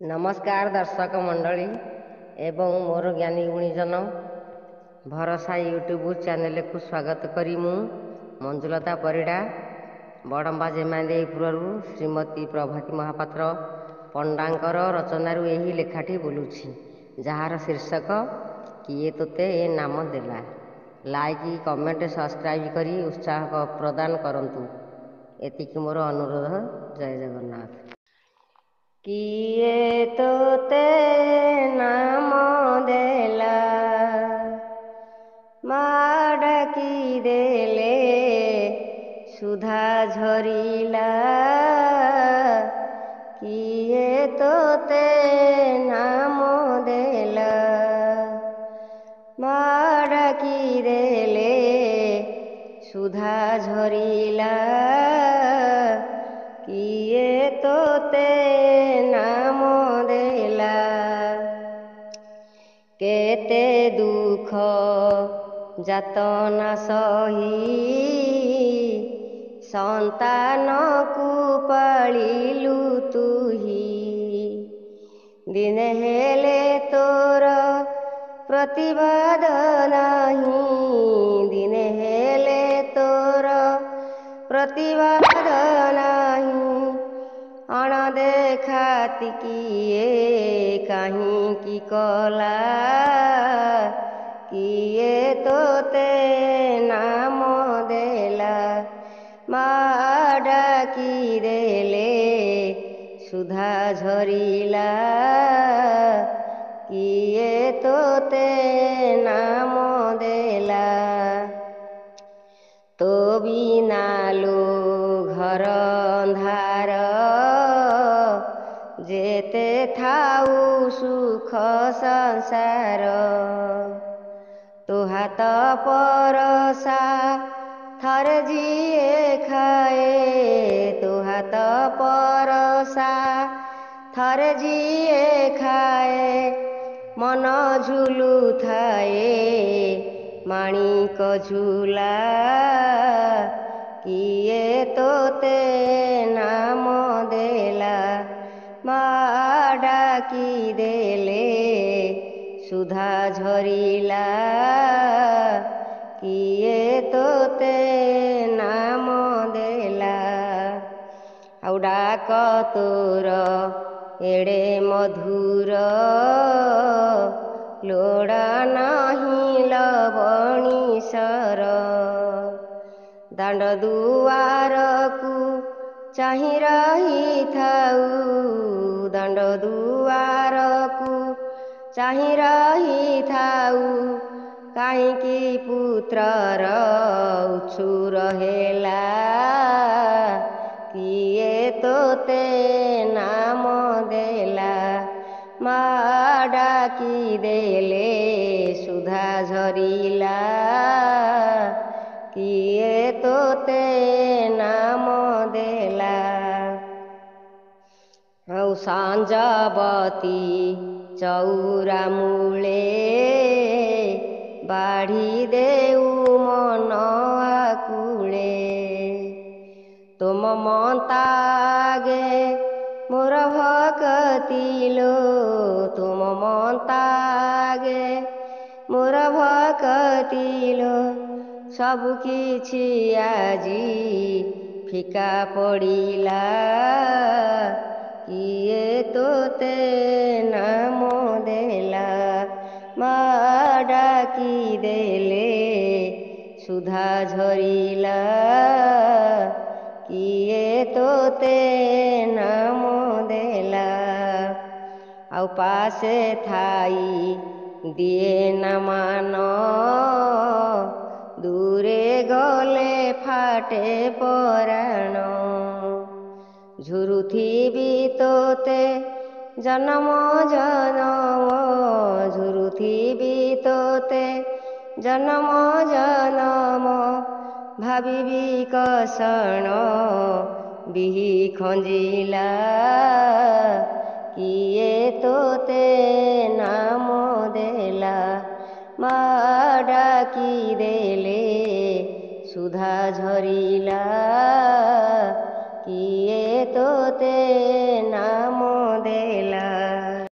नमस्कार दर्शक मंडली एवं मोर ज्ञानी गुणीजन भरसा यूट्यूब चैनल को स्वागत करी मु मंजुलता परिड़ा बड़म्बा जेमादेपुरु श्रीमती प्रभाती महापात्र पंडांकर रचनारू यही लेखाटी बोलुछि जार शीर्षक किए तोते ए नाम देला। लाइक कमेंट सब्सक्राइब करी उत्साह प्रदान करंतु एतिकी मोर अनुरोध। जय जगन्नाथ। किए तोते नाम देला माँ डाकी देले सुधा झरिला। किए तोते नाम देला माँ डाकी देले सुधा झरिला। किए तोते नाम देला केते दुख जातना सही संतान को पालिलु तुही। दिने हेले तोर प्रतिवाद नाही दिने हेले तोर प्रतिवाद नाही। अणदेखा किए कहीं की कला किए तोते नाम देला माँ डाकी देले सुधा झरिला। किए तोते नाम देला तो बिनालो घर अंधार जेते थाऊ सुख संसार। तो हाथ परसा थर जिए खाए तो हाथ परसा थर जिए खाए। मन झुलु थाए माणिक झूला। किए तोते नाम देला माँ डाकी देले सुधा झरिला। किए तोते नाम देला आउ डाक तोर एड़े मधुर लोड़ा नाही लवणी सर। दांड दुआर को चाहि रही थाऊ दांड दुआर को चाहि रही थाऊ। काहींकी पुत्रर उछु रहेला। किए तोते नाम देला माँ डाकी देले सुधा झरिला। किए तोते नाम देला औ सांजबती चौरा मूले बाढ़ी देऊ मन आकुले। तुम मतागे मोर भकतिलो तुम मतागे मोर भकतिलो। सबु किछि आजी फिका पड़िला। किए तोते नाम देला माँ डाकी देले सुधा झरिला। किए तोते नाम देला आउ पासे थाई दिए न मान दूरे गले फाटे पराण। झुरुथिबी तोते जन्म जन्म झुरुथिबी तोते जन्म जन्म। भाविबी कसण बिही खंजिला। किए तोते नाम देला माँ डाकी देले सुधा झरिला। किए तोते